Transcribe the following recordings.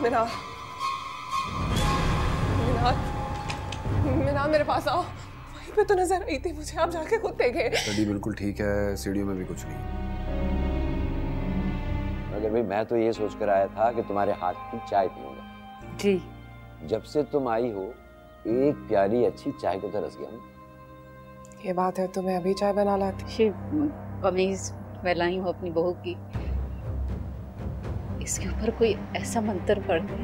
मीनार, मीनार, मीनार मेरे पास आओ। वहीं पे तो नजर आई थी मुझे, आप जाके खुद देखें। स्टडी बिल्कुल ठीक है, सीढ़ियों में भी कुछ नहीं। मगर भाई मैं तो ये सोच कर आया था कि तुम्हारे हाथ की चाय पीऊंगा। जी। जब से तुम आई हो एक प्याली अच्छी चाय को तरस गया हूँ। ये बात है तो मैं अभी चाय बना लाती। कमीज मैं लाई हूँ अपनी बहू की, इसके ऊपर कोई ऐसा मंत्र पढ़ दे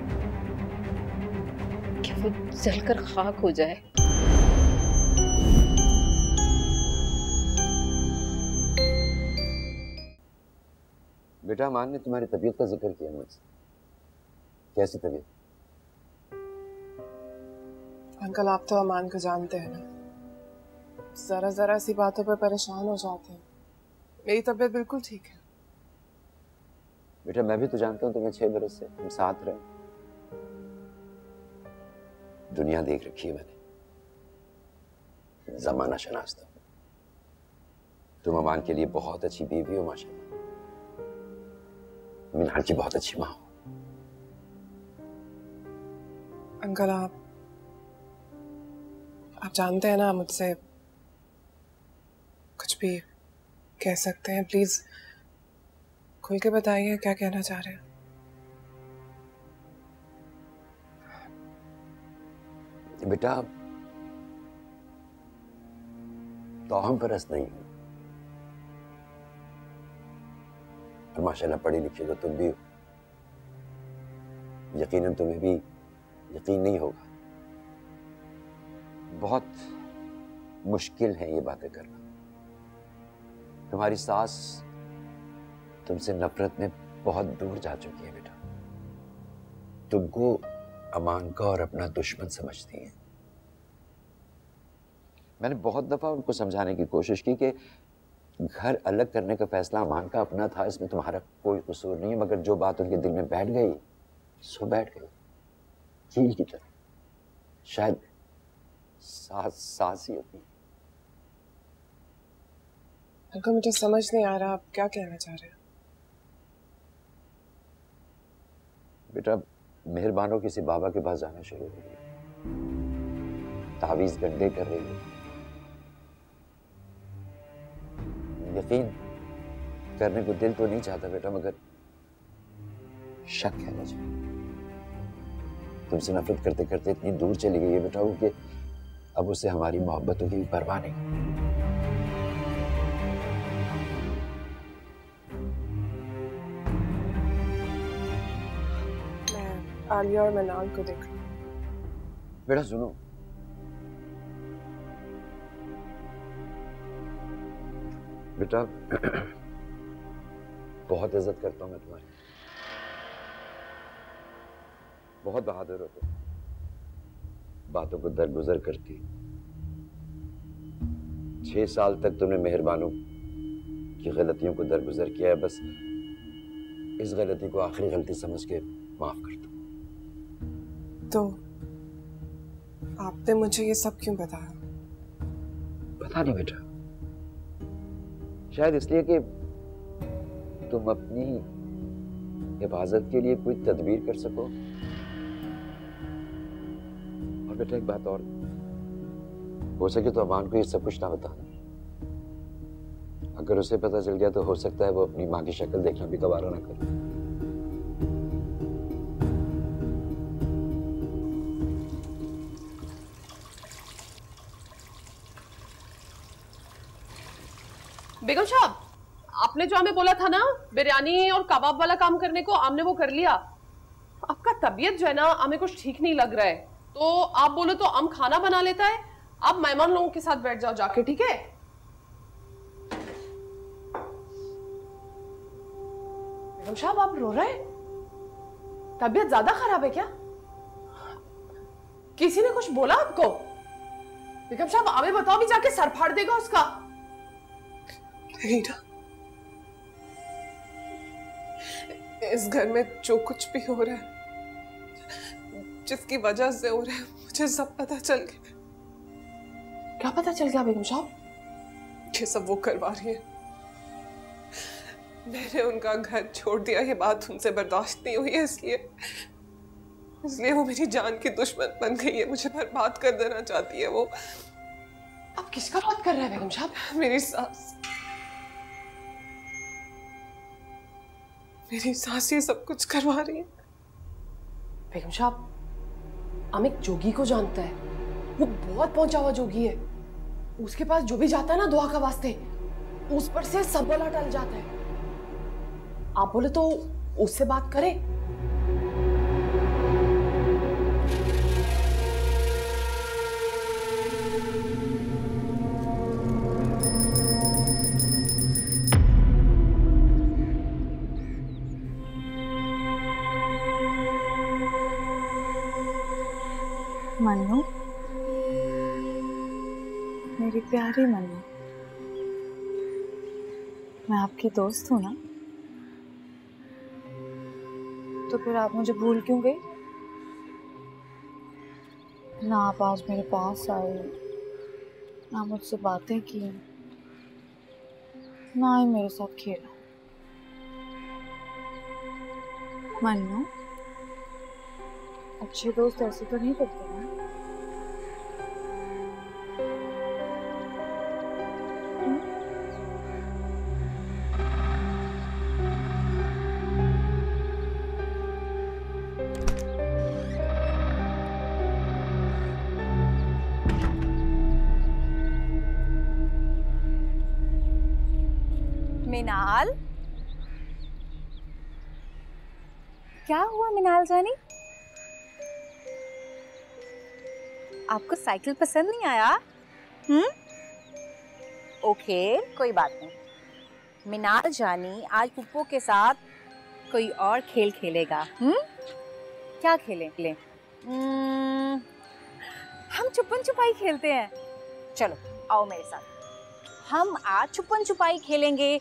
कि वो जलकर खाक हो जाए। बेटा अमान ने तुम्हारी तबीयत का जिक्र किया मुझसे। कैसी तबीयत? अंकल आप तो अमान को जानते हैं ना, जरा जरा सी बातों पे परेशान हो जाते हैं। मेरी तबीयत बिल्कुल ठीक है। बेटा मैं भी तो जानता हूँ तुम्हें 6 बरस से हम साथ रहे। दुनिया देख रखी है मैंने, जमाना शनाख्त हूं। तुम अमान के लिए बहुत अच्छी बीवी हो माशाल्लाह, मीनार की बहुत अच्छी माँ हो। अंकल आप जानते हैं ना मुझसे कुछ भी कह सकते हैं, प्लीज खुल के बताइए क्या कहना चाह रहे हैं। बेटा तौहम परस्त नहीं हूं, और माशाल्लाह पढ़ी लिखी तो तुम भी हो। यकीनन तुम्हें भी यकीन नहीं होगा, बहुत मुश्किल है ये बातें करना। तुम्हारी सास तुमसे नफरत में बहुत दूर जा चुकी है बेटा। तुमको अमान का और अपना दुश्मन समझती है। मैंने बहुत दफा उनको समझाने की कोशिश की कि घर अलग करने का फैसला अमान का अपना था, इसमें तुम्हारा कोई कसूर नहीं है। मगर जो बात उनके दिल में बैठ गई सो बैठ गई, कील की तरह। शायद सास ही होती है। अंकल मुझे समझ नहीं आ रहा आप क्या कहना चाह रहे हैं। बेटा मेहरबानों किसी बाबा के पास जाना शुरू हो गई, तावीज गड्ढे कर रही है। यकीन करने को दिल तो नहीं चाहता बेटा, मगर शक है मुझे। तुमसे नफरत करते करते इतनी दूर चली गई है बेटा वो कि अब उसे हमारी मोहब्बतों की परवाह नहीं। मैं आलिया और मनाल को देख लूं। बेटा सुनो, बेटा बहुत इज्जत करता हूं मैं तुम्हारी, बहुत बहादुर हो तुम, बातों को दरगुजर करती। 6 साल तक तुमने मेहरबानों की गलतियों को दरगुजर किया है। बस इस गलती को आखिरी गलती समझ के माफ कर दो। तो आपने मुझे ये सब क्यों बताया? पता नहीं बेटा, शायद इसलिए कि तुम अपनी हिफाजत के लिए कोई तदबीर कर सको। और बेटा एक बात और, हो सके तो अमान को ये सब कुछ ना बताना। अगर उसे पता चल गया तो हो सकता है वो अपनी माँ की शक्ल देखना भी गवारा ना करे। बेगम साहब, आपने जो हमें बोला था ना बिरयानी और कबाब वाला काम करने को, हमने वो कर लिया। आपका तबीयत जो है ना हमें कुछ ठीक नहीं लग रहा है, तो आप बोलो तो हम खाना बना लेता है। आप मेहमान लोगों के साथ बैठ जाओ जाके, ठीक है? बेगम साहब आप रो रहे हैं? तबीयत ज्यादा खराब है क्या? किसी ने कुछ बोला आपको? बेगम साहब हमें बताओ, भी जाके सर फाड़ देगा उसका। रीना, इस घर में जो कुछ भी हो रहा है, जिसकी वजह से हो रहा है, मुझे सब पता चल गया। क्या पता चल गया बेगम साहब? ये सब वो करवा रही है। मैंने उनका घर छोड़ दिया, ये बात उनसे बर्दाश्त नहीं हुई है, इसलिए इसलिए वो मेरी जान की दुश्मन बन गई है, मुझे बर्बाद कर देना चाहती है वो। अब किसका बात कर रहा है बेगम साहब? मेरी सास, मेरी सास ये सब कुछ करवा रही है। बेगम साहब, अमिक जोगी को जानता है, वो बहुत पहुंचा हुआ जोगी है। उसके पास जो भी जाता है ना दुआ का वास्ते, उस पर से सब बला टल जाता है। आप बोले तो उससे बात करें। मन्नू, मेरी प्यारी मन्नू, मैं आपकी दोस्त हूँ ना, तो फिर आप मुझे भूल क्यों गई? ना आप आज मेरे पास आए, ना मुझसे बातें की, ना ही मेरे साथ खेला। मन्नू, अच्छे दोस्त ऐसे तो नहीं करते ना? मिनाल, क्या हुआ मिनाल जानी? आपको साइकिल पसंद नहीं आया? ओके, कोई बात नहीं। मिनाल जानी आज पुप्पो के साथ कोई और खेल खेलेगा। क्या खेलें? हम छुपन छुपाई खेलते हैं। चलो आओ मेरे साथ, हम आज छुपन छुपाई खेलेंगे।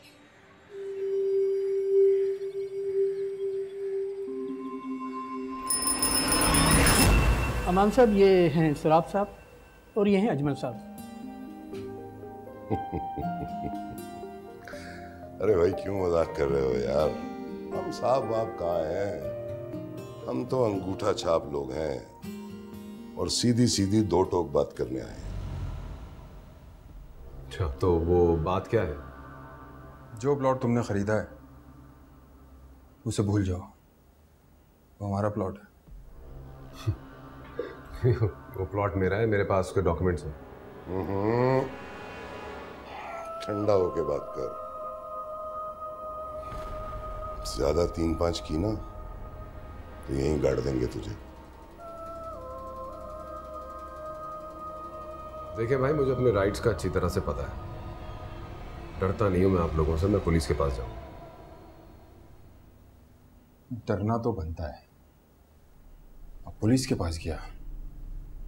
अमान साहब, ये हैं सराब साहब और ये हैं अजमल साहब। अरे भाई क्यों मजाक कर रहे हो यार? हम साहब बाप कहाँ हैं? हम तो अंगूठा छाप लोग हैं और सीधी सीधी दो टोक बात करने आए हैं। अच्छा, तो वो बात क्या है? जो प्लॉट तुमने खरीदा है उसे भूल जाओ, वो हमारा प्लॉट है। वो प्लॉट मेरा है, मेरे पास उसके डॉक्यूमेंट्स हैं। ठंडा होके बात कर। ज्यादा 3-5 की ना तो यहीं गाड़ देंगे तुझे। देखिए भाई, मुझे अपने राइट्स का अच्छी तरह से पता है। डरता नहीं हूं मैं आप लोगों से। मैं पुलिस के पास जाऊं। डरना तो बनता है। अब पुलिस के पास गया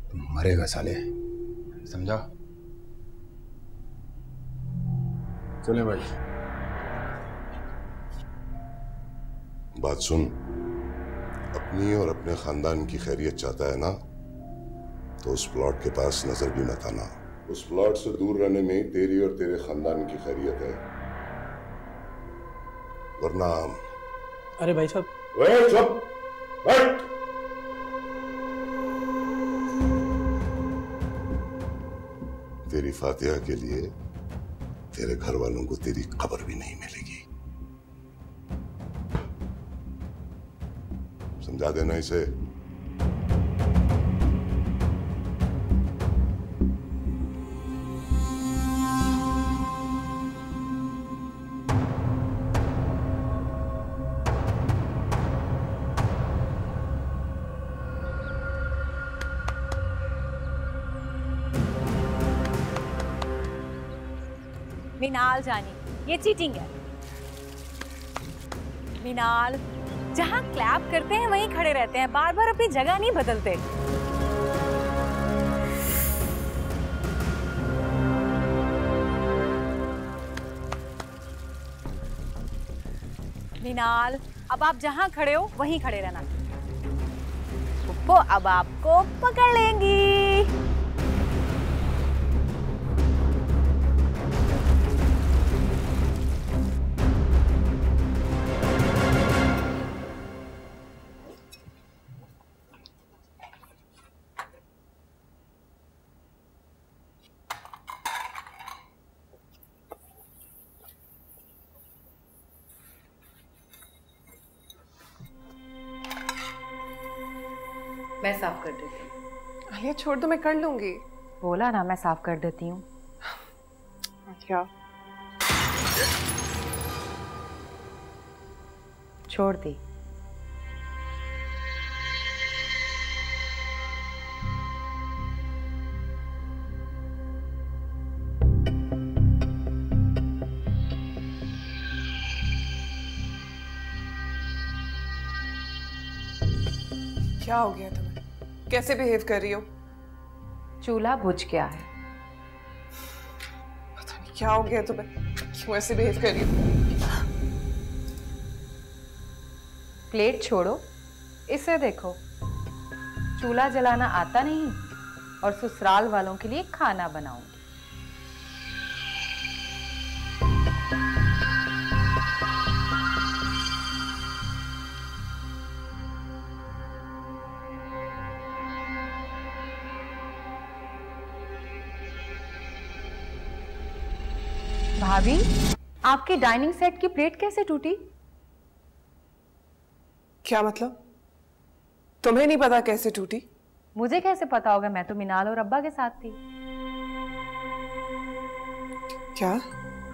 तो मरेगा साले, समझा? चले भाई। बात सुन, अपनी और अपने खानदान की खैरियत चाहता है ना, तो उस प्लॉट के पास नजर भी मत आना। उस प्लॉट से दूर रहने में ही तेरी और तेरे खानदान की खैरियत है, वरना। अरे भाई साहब, चुप बैठ। तेरी फातिहा के लिए तेरे घर वालों को तेरी खबर भी नहीं मिलेगी। समझा देना इसे। मिनाल जानी, ये चीटिंग है। मिनाल, जहां क्लैप करते हैं वहीं खड़े रहते हैं, बार बार अपनी जगह नहीं बदलते। मिनाल, अब आप जहां खड़े हो वहीं खड़े रहना। पुप्पो अब आपको पकड़ लेंगी। मैं साफ कर देती हूँ। आलिया छोड़ दो, मैं कर लूंगी। बोला ना मैं साफ कर देती हूँ। क्या? छोड़ दी। क्या हो गया तुम्हें? कैसे बिहेव कर रही हो? चूल्हा बुझ गया है। पता नहीं क्या हो गया तुम्हें, क्यों ऐसे बिहेव कर रही हो? प्लेट छोड़ो, इसे देखो। चूल्हा जलाना आता नहीं और ससुराल वालों के लिए खाना बनाऊंगी। भाभी, आपके डाइनिंग सेट की प्लेट कैसे टूटी? क्या मतलब? तुम्हें नहीं पता कैसे टूटी? मुझे कैसे पता होगा, मैं तो मिनाल और अब्बा के साथ थी। क्या?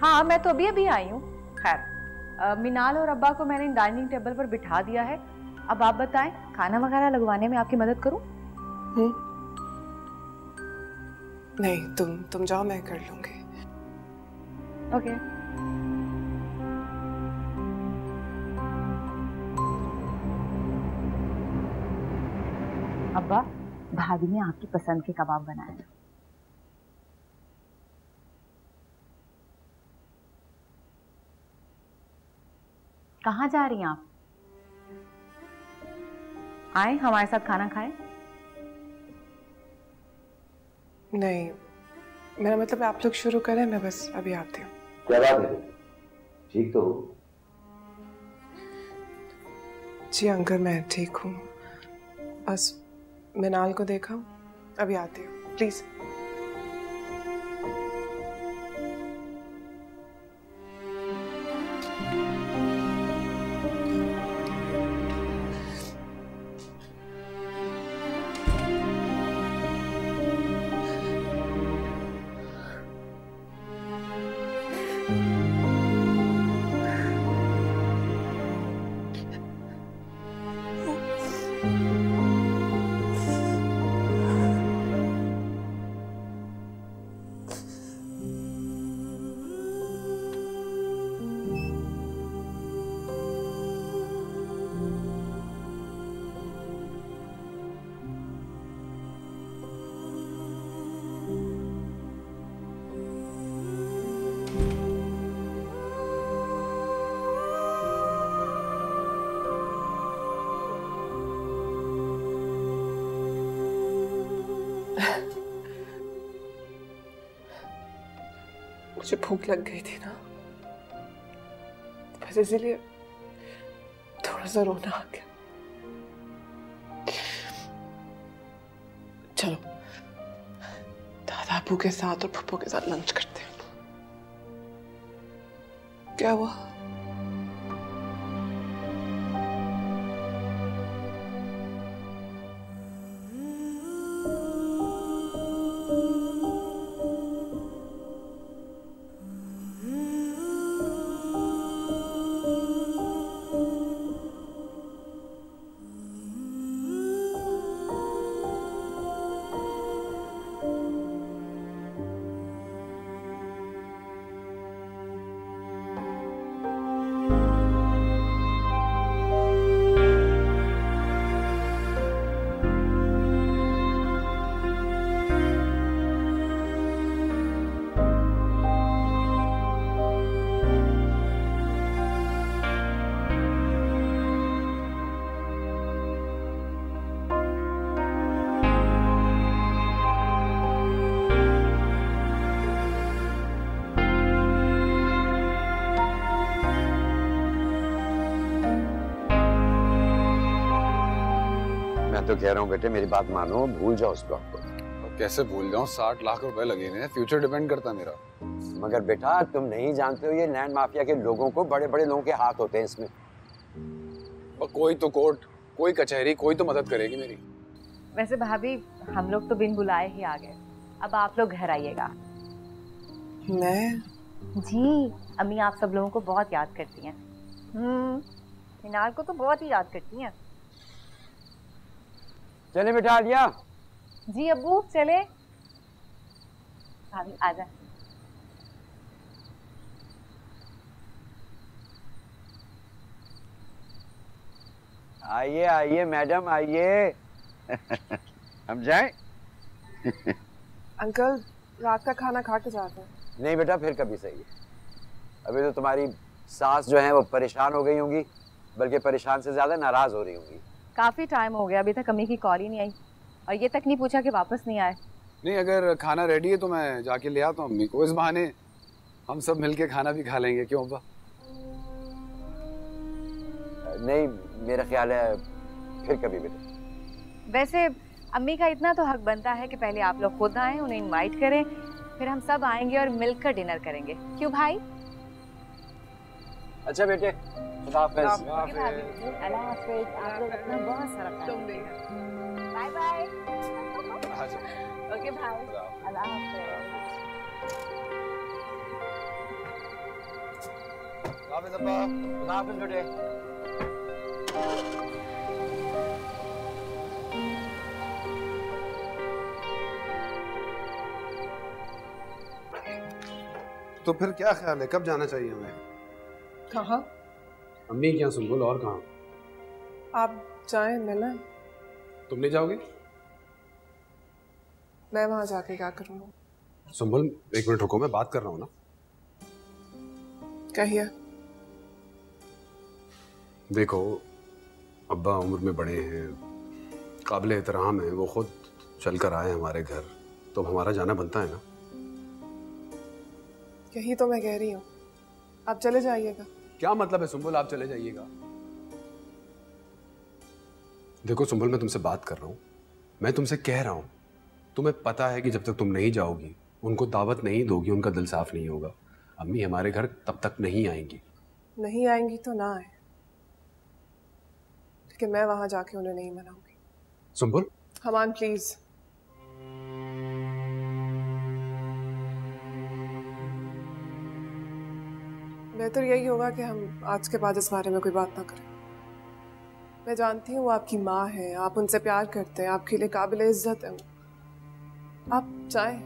हाँ, मैं तो अभी अभी आई हूँ। खैर, मिनाल और अब्बा को मैंने डाइनिंग टेबल पर बिठा दिया है। अब आप बताएं, खाना वगैरह लगवाने में आपकी मदद करूं? नहीं, तुम जाओ, मैं कर लूंगी। ओके। अब्बा, भाभी ने आपकी पसंद के कबाब बनाए हैं। कहाँ जा रही हैं आप? आए हमारे साथ खाना खाएं? नहीं, मेरा मतलब है आप लोग शुरू करें, मैं बस अभी आती हूँ। क्या बात है, ठीक तो हो? जी अंकल, मैं ठीक हूँ, बस मिनाल को देखा, अभी आती हूँ, प्लीज। मुझे भूख लग गई थी ना, बस इसीलिए थोड़ा सा रोना आ गया। चलो दादा अबू के साथ और पप्पू के साथ लंच करते हैं। क्या हुआ? मैं तो कह रहा हूँ बेटे, मेरी बात मानो, भूल जाओ उस प्लॉट को। कैसे भूल जाऊं? 60 लाख रुपए लगे हैं, फ्यूचर डिपेंड करता है मेरा। मगर बेटा तुम नहीं जानते हो, ये लैंड माफिया के लोगों को बड़े बड़े लोगों के हाथ होते हैं इसमें। और कोई तो कोर्ट, कोई कचहरी, कोई तो मदद करेगी मेरी। वैसे भाभी हम लोग तो बिन बुलाए ही आ गए, अब आप लोग घर आइएगा। मैं? जी, अम्मी आप सब लोगों को बहुत याद करती हैं। मीनाल को तो बहुत ही याद करती हैं। चले बिठा लिया? जी अब्बू चले। भाभी आजा। आइए आइए मैडम आइए। हम जाएं? अंकल रात का खाना खा के जाते हैं। नहीं बेटा, फिर कभी सही है। अभी तो तुम्हारी सास जो है वो परेशान हो गई होंगी, बल्कि परेशान से ज्यादा नाराज हो रही होंगी। काफी टाइम हो गया, अभी तक अम्मी की कॉल ही नहीं आई और ये तक नहीं पूछा कि वापस नहीं आए। नहीं, अगर खाना रेडी है तो मैं जाके ले आता हूँ अम्मी को। इस बहाने हम सब मिलके खाना भी खा लेंगे, क्यों अब्बा? नहीं, मेरा ख्याल है फिर कभी बेटा। वैसे अम्मी का इतना तो हक बनता है कि पहले आप लोग खुद आएं, उन्हें इनवाइट करें, फिर हम सब आएंगे और मिलकर डिनर करेंगे। क्यों भाई? अच्छा बेटे, खुदा हाफिज़। अल्लाह हाफिज़। आप लोग अपना बहुत सारा ख्याल रखिए। Bye bye. ओके भाई, अल्लाह हाफिज़। हाफिज़ अब्बा, खुदा हाफिज़ बेटे। तो फिर क्या ख्याल है, कब जाना चाहिए हमें? कहाँ? अम्मी क्या सुम्बुल, और कहाँ? आप जाएं मिलन। तुम नहीं जाओगे? मैं वहां जाके क्या करूँगा? सुम्बुल एक मिनट रुको, मैं बात कर रहा हूँ ना। कहिए। देखो, अब्बा उम्र में बड़े हैं, काबिल एहतराम है, वो खुद चल कर आए हमारे घर, तो हमारा जाना बनता है ना। यही तो मैं कह रही हूँ, आप चले जाइएगा। क्या मतलब है सुम्बुल, आप चले जाइएगा? देखो सुम्बुल, मैं तुमसे बात कर रहा हूँ, मैं तुमसे कह रहा हूँ, तुम्हें पता है कि जब तक तुम नहीं जाओगी, उनको दावत नहीं दोगी, उनका दिल साफ नहीं होगा। अम्मी हमारे घर तब तक नहीं आएंगी। नहीं आएंगी तो ना आए, लेकिन मैं वहां जाके उन्हें नहीं मनाऊंगी। सुम्बुल, हमान प्लीज। बेहतर यही होगा कि हम आज के बाद इस बारे में कोई बात ना करें। मैं जानती हूँ वो आपकी माँ है, आप उनसे प्यार करते हैं, आपके लिए काबिल इज्जत है वो। आप जाएं,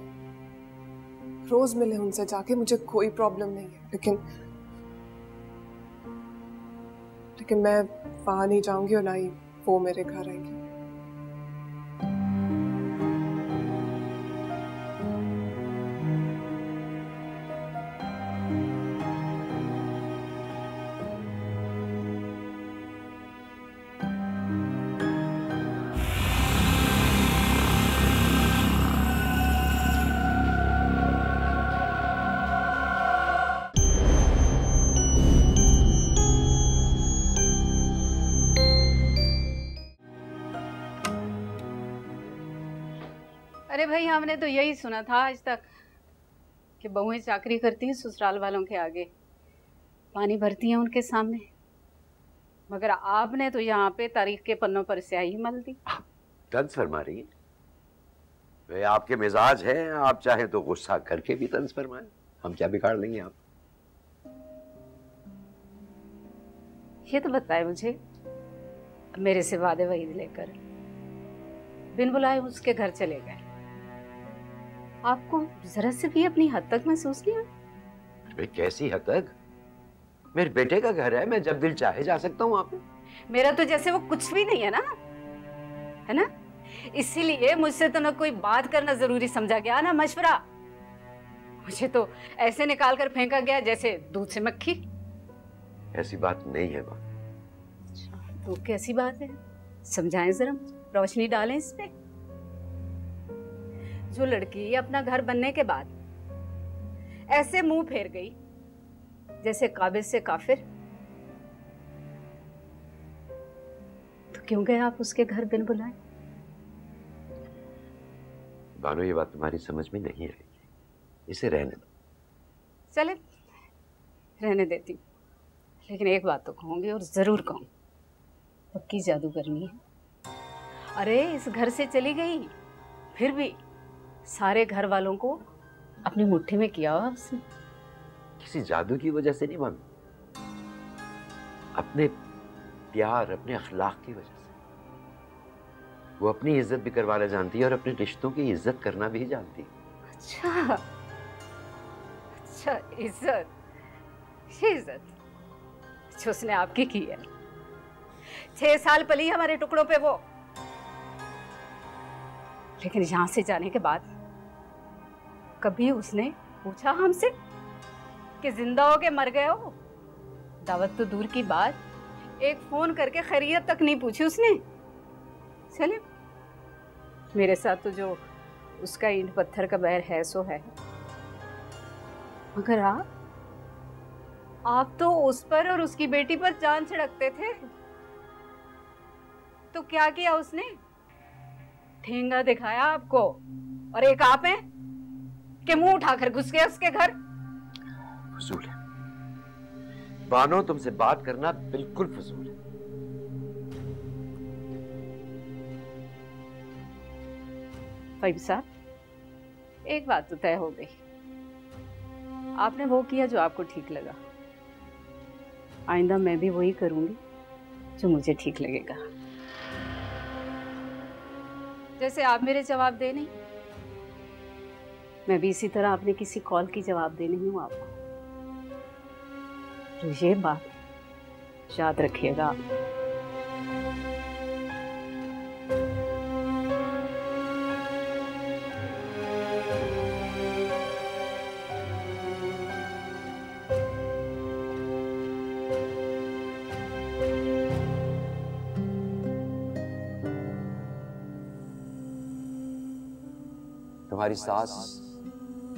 रोज मिले उनसे जाके, मुझे कोई प्रॉब्लम नहीं है, लेकिन मैं वहां नहीं जाऊंगी और ना ही वो मेरे घर आएंगी। अरे भाई, हमने तो यही सुना था आज तक कि बहुएं चाकरी करती हैं ससुराल वालों के आगे, पानी भरती हैं उनके सामने, मगर आपने तो यहाँ पे तारीख के पन्नों पर स्याही मल दी। तंज फरमा रही है? वे आपके मिजाज हैं, आप चाहे तो गुस्सा करके भी तंज फरमाएं, हम क्या बिगाड़ लेंगे आप। ये तो बताए मुझे, मेरे से वादे वहीद लेकर बिन बुलाए उसके घर चले गए, आपको जरा से भी अपनी हद तक महसूस नहीं हुआ? अरे कैसी हद तक? मेरे बेटे का घर है, मैं जब दिल चाहे जा सकता हूँ वहां पे। मेरा तो जैसे वो कुछ भी नहीं है ना, है ना? इसीलिए मुझसे तो ना कोई बात करना जरूरी समझा गया ना मशवरा, मुझे तो ऐसे निकाल कर फेंका गया जैसे दूध से मक्खी। ऐसी बात नहीं है माँ। तो कैसी बात है, समझाएं जरा, रोशनी डालें इस पे। जो लड़की अपना घर बनने के बाद ऐसे मुंह फेर गई जैसे काबिल से काफिर, तो क्यों गए आप उसके घर बिन बुलाए? बानो, ये बात तुम्हारी समझ में नहीं आएगी, इसे रहने दो। चले रहने देती हूँ, लेकिन एक बात तो कहूंगी और जरूर कहूंगी, पक्की जादूगरनी है। अरे इस घर से चली गई, फिर भी सारे घर वालों को अपनी मुट्ठी में किया हुआ उसने। किसी जादू की वजह से नहीं भाभी, अपने प्यार, अपने अखलाक की वजह से। वो अपनी इज्जत भी करवाना जानती है और अपने रिश्तों की इज्जत करना भी जानती है। अच्छा अच्छा, इज्जत, ये इज्जत जो उसने आपकी की है। 6 साल पली हमारे टुकड़ों पे वो, लेकिन यहां से जाने के बाद कभी उसने पूछा हमसे कि जिंदा हो के मर गए हो? दावत तो दूर की बात, एक फोन करके खैरियत तक नहीं पूछी उसने। चले, मेरे साथ तो जो उसका ईंट पत्थर का बैर है सो है, मगर आप तो उस पर और उसकी बेटी पर जान छिड़कते थे। तो क्या किया उसने? ठेंगा दिखाया आपको, और एक आप हैं कि मुंह उठाकर घुस गए उसके घर। फजूल है बानो, तुमसे बात करना बिल्कुल फजूल है। फहीम साहब, एक बात तो तय हो गई, आपने वो किया जो आपको ठीक लगा। आइंदा मैं भी वही करूंगी जो मुझे ठीक लगेगा। जैसे आप मेरे जवाब दे नहीं, मैं भी इसी तरह अपने किसी कॉल की जवाब दे नहीं हूं आपको। तो ये बात याद रखिएगा। तुम्हारी सास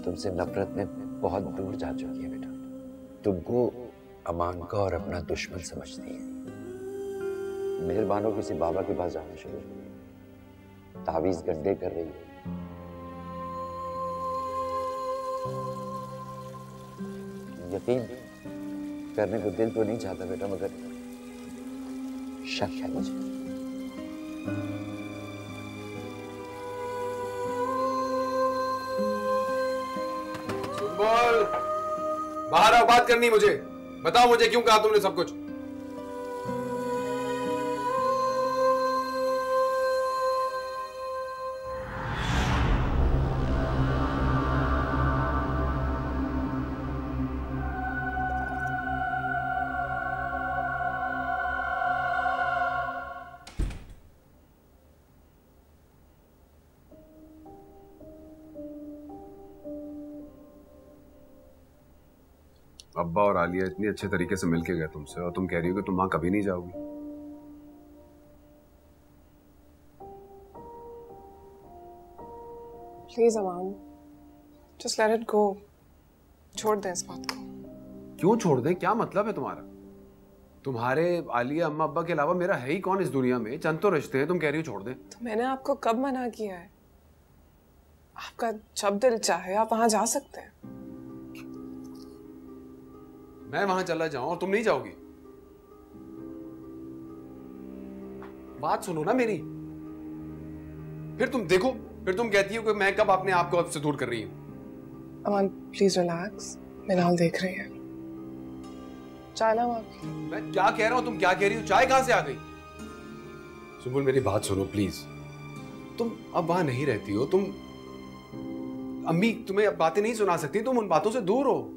तुमसे नफरत में बहुत दूर जा चुकी है बेटा। तुमको अमान का और अपना दुश्मन समझती है। मेहरबानो किसी बाबा के पास जाना शुरू कर दिया, तावीज गड्ढे कर रही है। यकीन करने को दिल तो नहीं चाहता बेटा, मगर शक है मुझे। बोल, बाहर आओ, बात करनी मुझे। बताओ मुझे क्यों कहा तुमने सब कुछ? अब्बा और आलिया इतनी अच्छे तरीके से मिलके गए तुमसे, और तुम कह रही हो कि तुम वहां कभी नहीं जाओगी। Please Aman, just let it go. छोड़ दें इस बात को। क्यों छोड़ दें? क्या मतलब है तुम्हारा? तुम्हारे आलिया अम्मा अब्बा के अलावा मेरा है ही कौन इस दुनिया में? चंद तो रिश्ते हैं, तुम कह रही हो छोड़ दें। तो मैंने आपको कब मना किया है? आपका जब दिल चाहे आप वहां जा सकते हैं। मैं वहां चला जाऊं और तुम नहीं जाओगी? बात सुनो ना मेरी। फिर तुम देखो, फिर तुम कहती हो कि मैं कब अपने आप को आपसे दूर कर रही हूं। अमान प्लीज रिलैक्स, मिनाल देख रही है। चाय लाऊं आपकी? मैं क्या कह रहा हूं, तुम क्या कह रही हो? चाय कहां से आ गई? सुबुल मेरी बात सुनो प्लीज। तुम अब वहां नहीं रहती हो, तुम अम्मी तुम्हें अब बातें नहीं सुना सकती, तुम उन बातों से दूर हो।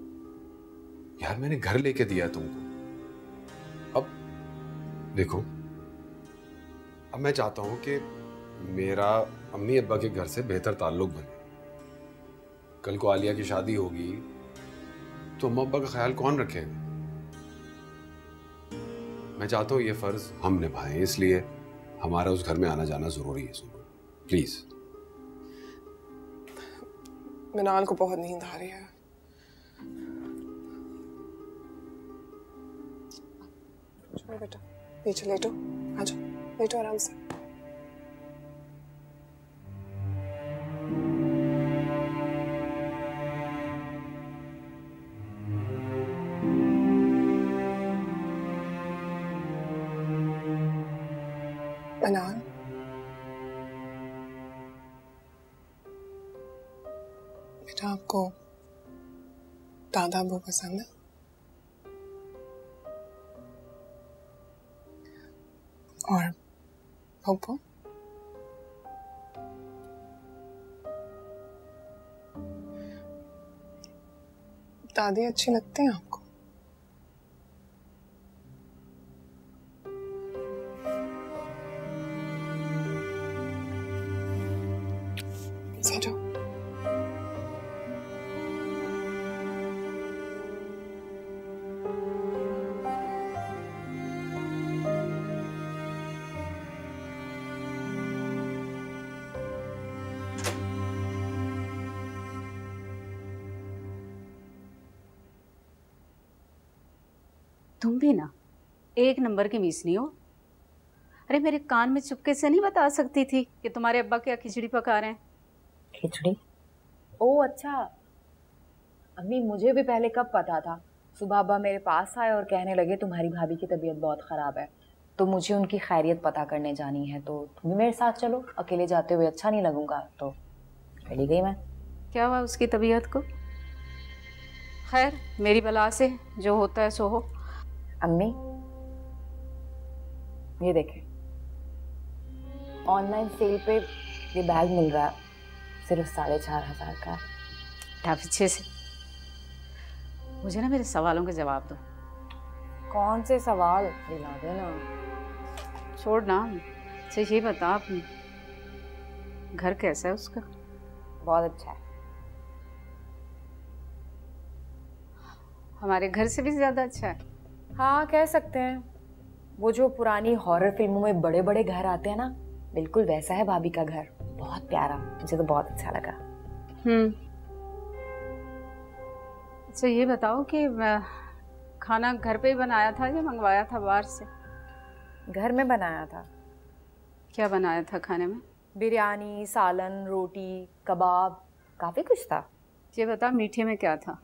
यार मैंने घर लेके दिया तुमको। अब देखो, अब मैं चाहता हूं कि मेरा अम्मी अब्बा के घर से बेहतर ताल्लुक बने। कल को आलिया की शादी होगी तो अम्मा अब्बा का ख्याल कौन रखेगा? मैं चाहता हूं ये फर्ज हम निभाएं, इसलिए हमारा उस घर में आना जाना जरूरी है। सुनो प्लीज। मिनाल को बहुत नींद आ रही है। चलो बेटा नीचे लेटो, आ जाओ, लेटो आराम से। मिनाल बेटा आपको दादा अबू पसंद है? और पप्पू? दादी अच्छी लगती है आपको? सो तुम भी ना एक नंबर की मीसनी हो। अरे मेरे कान में चुपके से नहीं बता सकती थी कि तुम्हारे अब्बा क्या खिचड़ी पका रहे हैं? खिचड़ी? ओह अच्छा, अम्मी मुझे भी पहले कब पता था। सुबह अब्बा मेरे पास आए और कहने लगे तुम्हारी भाभी की तबीयत बहुत ख़राब है, तो मुझे उनकी खैरियत पता करने जानी है, तो तुम भी मेरे साथ चलो, अकेले जाते हुए अच्छा नहीं लगूंगा। तो चली गई मैं। क्या हुआ उसकी तबीयत को? खैर मेरी बला से जो होता है सो हो। अम्मी ये देखें, ऑनलाइन सेल पे ये बैग मिल रहा है, सिर्फ 4,500 का। क्या पीछे से? मुझे ना मेरे सवालों के जवाब दो। कौन से सवाल? दिला देना। छोड़ ना, अच्छा ये बता घर कैसा है उसका? बहुत अच्छा है। हमारे घर से भी ज्यादा अच्छा है। हाँ कह सकते हैं। वो जो पुरानी हॉरर फिल्मों में बड़े बड़े घर आते हैं ना, बिल्कुल वैसा है भाभी का घर। बहुत प्यारा, मुझे तो बहुत अच्छा लगा। अच्छा ये बताओ कि खाना घर पे ही बनाया था या मंगवाया था बाहर से? घर में बनाया था। क्या बनाया था खाने में? बिरयानी, सालन, रोटी, कबाब, काफी कुछ था। ये बता मीठे में क्या था?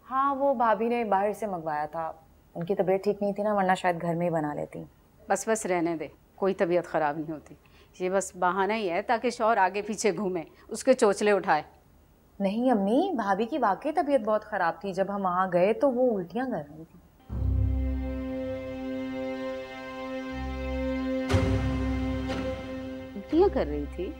हाँ वो भाभी ने बाहर से मंगवाया था, उनकी तबीयत ठीक नहीं थी ना, वरना शायद घर में ही बना लेती। बस बस रहने दे, कोई तबीयत ख़राब नहीं होती। ये बस बहाना ही है ताकि शौहर आगे पीछे घूमे, उसके चोचले उठाए। नहीं अम्मी, भाभी की वाकई तबीयत बहुत ख़राब थी। जब हम वहाँ गए तो वो उल्टियाँ कर रही थी। उल्टियाँ कर रही थी?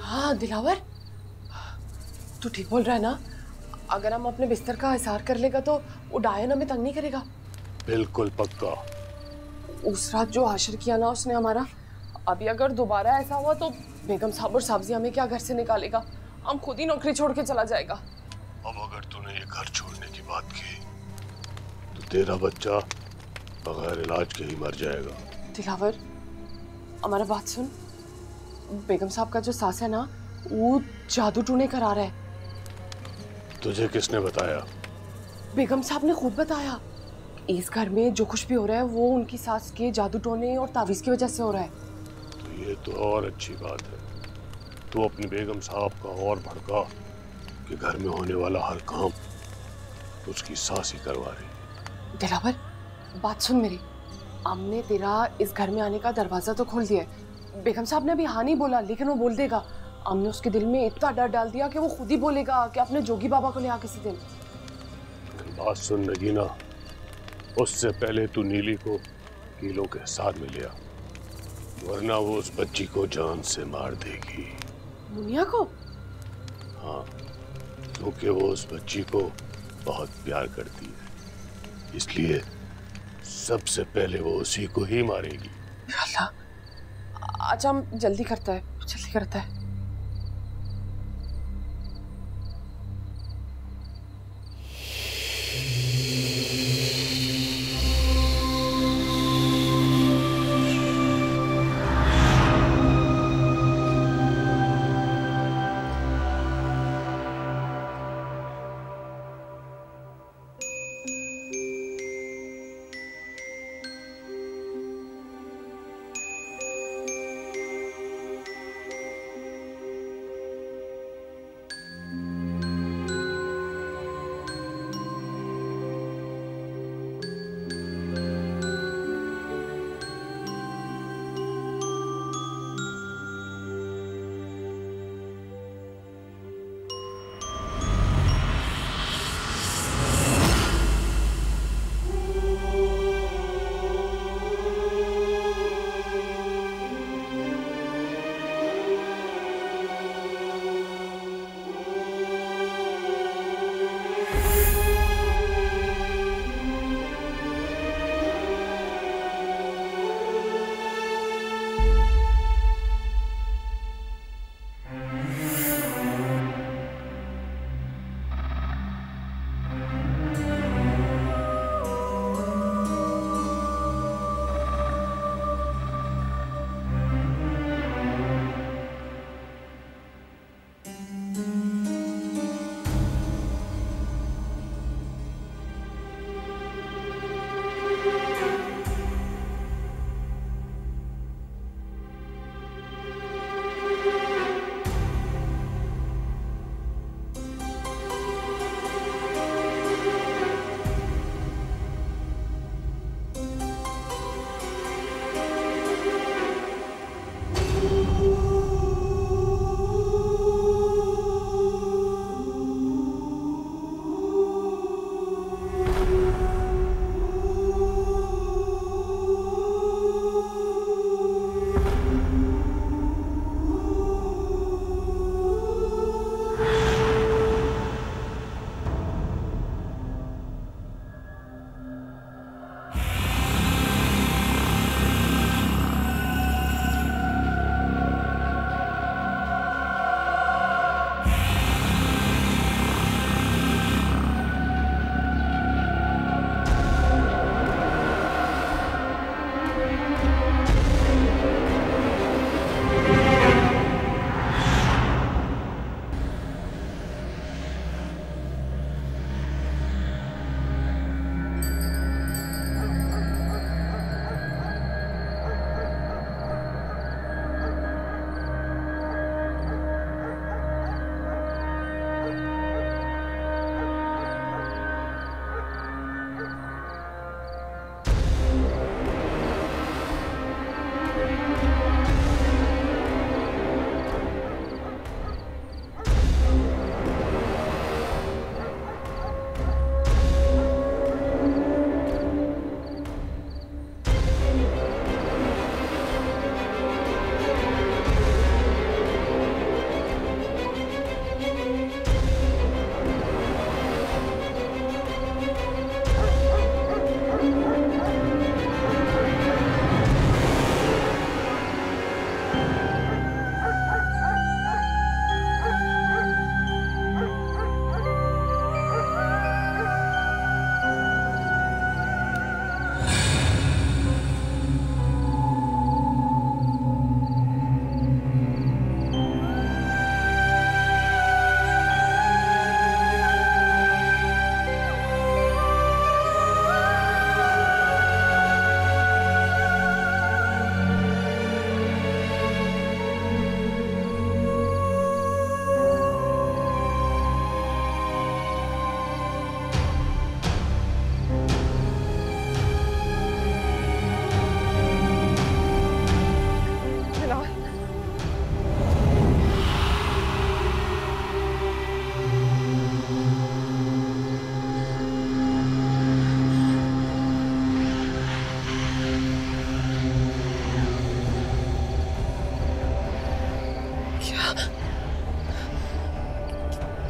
हाँ दिलावर, तू ठीक बोल रहा है ना? अगर हम अपने बिस्तर का हिसार कर लेगा तो वो डायन हमें तंग नहीं करेगा। बिल्कुल पक्का। उस रात जो आशिर किया ना उसने हमारा, अभी अगर दोबारा ऐसा हुआ तो बेगम साहब और साबजी हमें क्या घर से निकालेगा? हम खुद ही नौकरी छोड़ के चला जाएगा। अब अगर तूने ये घर छोड़ने की बात की तो तेरा बच्चा बगैर इलाज के ही मर जाएगा। दिलावर हमारा बात सुन, बेगम साहब का जो सास है ना, वो जादू टूने करा रहा है। तुझे किसने बताया? बेगम साहब ने खुद बताया। इस घर में जो कुछ भी हो रहा है वो उनकी सास के जादू टोने और तावीज की वजह से हो रहा है। तो ये तो और अच्छी बात है। तू अपनी बेगम साहब का और भड़का कि घर में होने वाला हर काम उसकी सास ही करवा रही। दिलावर बात सुन मेरी, हमने तेरा इस घर में आने का दरवाजा तो खोल दिया है। बेगम साहब ने अभी हाँ नहीं बोला, लेकिन वो बोल देगा। हमने उसके दिल में इतना डर डाल दिया कि वो खुद ही बोलेगा कि अपने जोगी बाबा को ले आ किसी दिन। बात सुन नगीना, उससे पहले तू नीली को कीलों के साथ में लिया, वरना वो उस बच्ची को जान से मार देगी। मुनिया को? हाँ, क्योंकि वो उस बच्ची को बहुत प्यार करती है, इसलिए सबसे पहले वो उसी को ही मारेगी। अल्लाह, अच्छा हम जल्दी करता है, जल्दी करता है।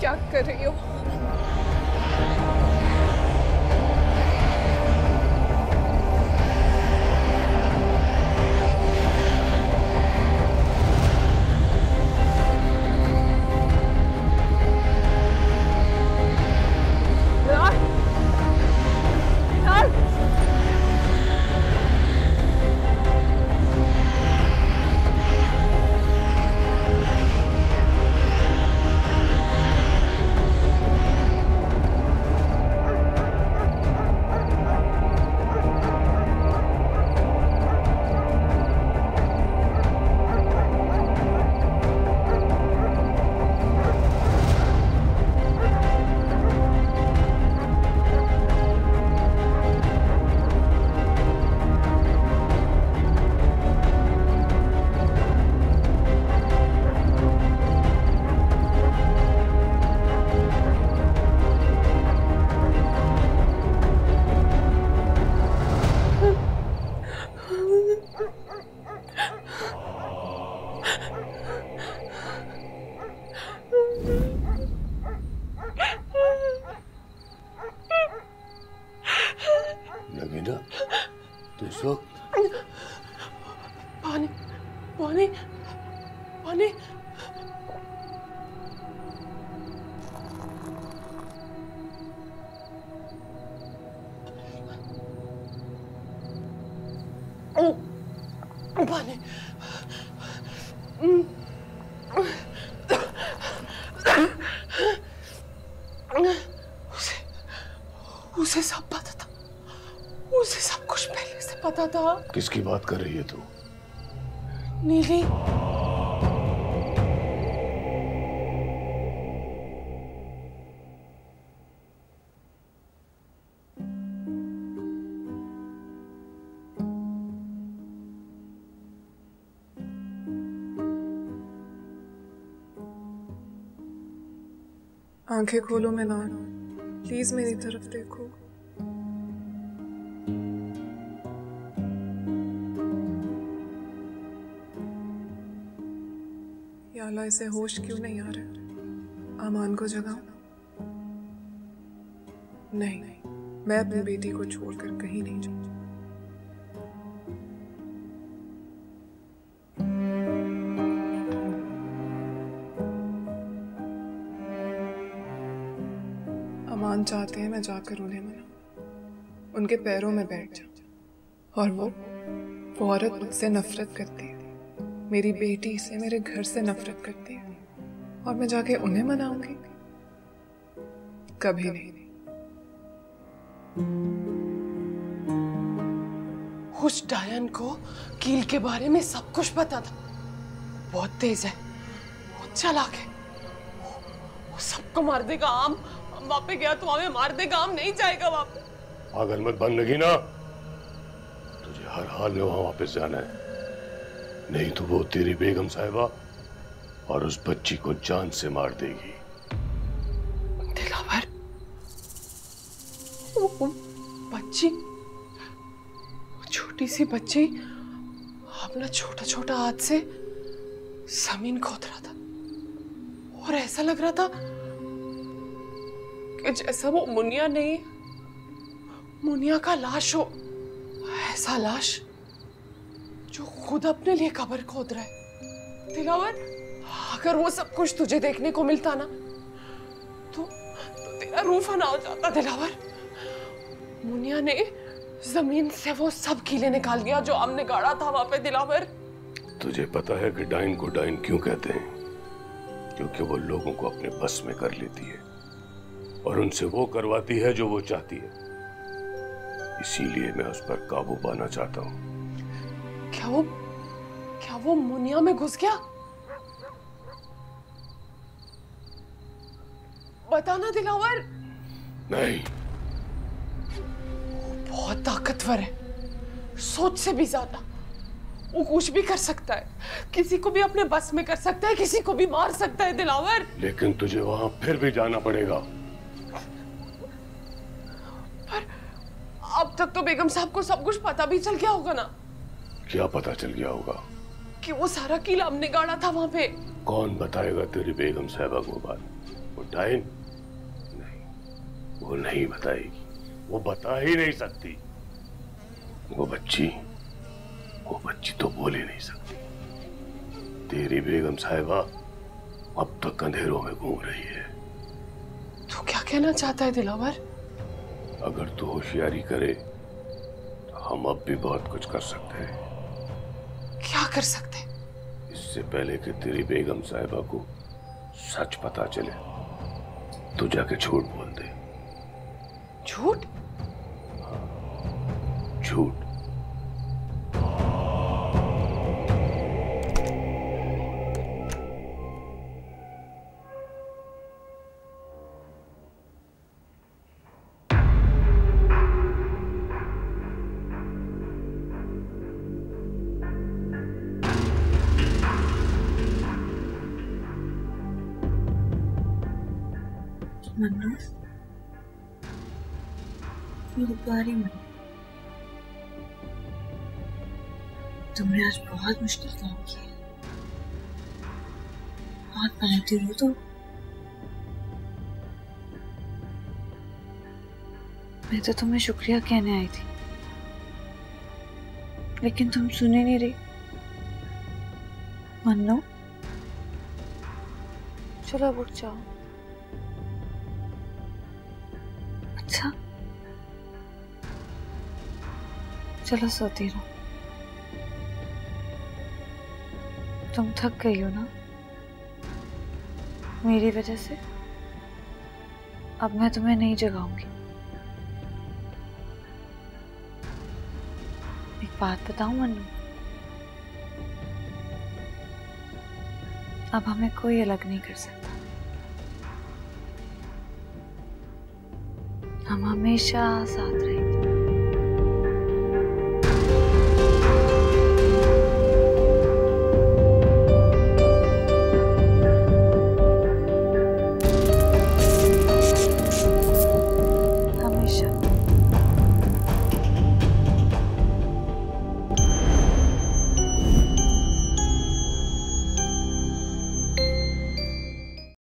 क्या कर रही हो? नगीना, तो इस वक्त पानी पानी पानी पानी उसे सब पता था, उसे सब कुछ पहले से पता था। किसकी बात कर रही है तू? नीली। आंखें खोलो मैनान, प्लीज मेरी तरफ देखो। या अल्लाह, इसे होश क्यों नहीं आ रहा? आमान को जगाओ। नहीं, मैं अपनी बेटी को छोड़कर कहीं नहीं जाऊंगी। अमान चाहते हैं मैं जाकर उन्हें मनाऊं, उनके पैरों में बैठ जाऊं। और वो औरत मुझसे नफरत करती है, मेरी बेटी से, मेरे घर से नफरत करती है, और मैं जाके उन्हें मनाऊंगी? कभी नहीं। उस डायन को कील के बारे में सब कुछ पता था। बहुत तेज है, बहुत चालाक है, वो सबको मार देगा। हम वहां पे गया तो हमें मार देगा, हम नहीं जाएगा वहां पे। पागल मत बन लगी ना, तुझे हर हाल में वहां वापस जाना है, नहीं तो वो तेरी बेगम साहिबा और उस बच्ची को जान से मार देगी। दिलावर, वो बच्ची, छोटी सी बच्ची अपना छोटा छोटा हाथ से जमीन खोद रहा था, और ऐसा लग रहा था कि जैसा वो मुनिया नहीं, मुनिया का लाश हो। ऐसा लाश जो खुद अपने लिए कब्र खोद रहा है। दिलावर, अगर वो सब कुछ तुझे देखने को मिलता ना, तो तेरा रूह फना हो जाता। दिलावर, मुनिया ने जमीन से वो सब कीले निकाल दिया जो हमने गाड़ा था वहां पे। दिलावर, तुझे पता है कि डाइन को डाइन क्यों कहते हैं? क्योंकि वो लोगों को अपने बस में कर लेती है और उनसे वो करवाती है जो वो चाहती है। इसीलिए मैं उस पर काबू पाना चाहता हूँ। क्या वो मुनिया में घुस गया? बताना दिलावर। नहीं, बहुत ताकतवर है, सोच से भी ज्यादा। वो कुछ भी कर सकता है, किसी को भी अपने बस में कर सकता है, किसी को भी मार सकता है। दिलावर, लेकिन तुझे वहां फिर भी जाना पड़ेगा। पर अब तक तो बेगम साहब को सब कुछ पता भी चल गया होगा ना? क्या पता चल गया होगा? कि वो सारा किला हमने गाड़ा था वहां पे। कौन बताएगा तेरी बेगम साहिबा को बात? वो डाइन नहीं, वो नहीं बताएगी, वो बता ही नहीं सकती। वो बच्ची तो बोल ही नहीं सकती। तेरी बेगम साहिबा अब तक अंधेरों में घूम रही है। तो क्या कहना चाहता है दिलावर? अगर तू होशियारी करे तो हम अब भी बहुत कुछ कर सकते हैं। क्या कर सकते हैं? इससे पहले कि तेरी बेगम साहिबा को सच पता चले, तू जाके झूठ बोल दे। झूठ? झूठ। मन्नू, मेरी प्यारी मन्नू, तुमने आज बहुत मुश्किल काम किया, बहुत मेहनती हो तुम। मैं तो तुम्हें शुक्रिया कहने आई थी, लेकिन तुम सुने नहीं रही। मन्नू, चलो अब उठ जाओ। अच्छा, चलो सोती रहो। तुम थक गई हो ना मेरी वजह से। अब मैं तुम्हें नहीं जगाऊंगी। एक बात बताऊं मन्नू, अब हमें कोई अलग नहीं कर सकता। हम हमेशा साथ रहेंगे।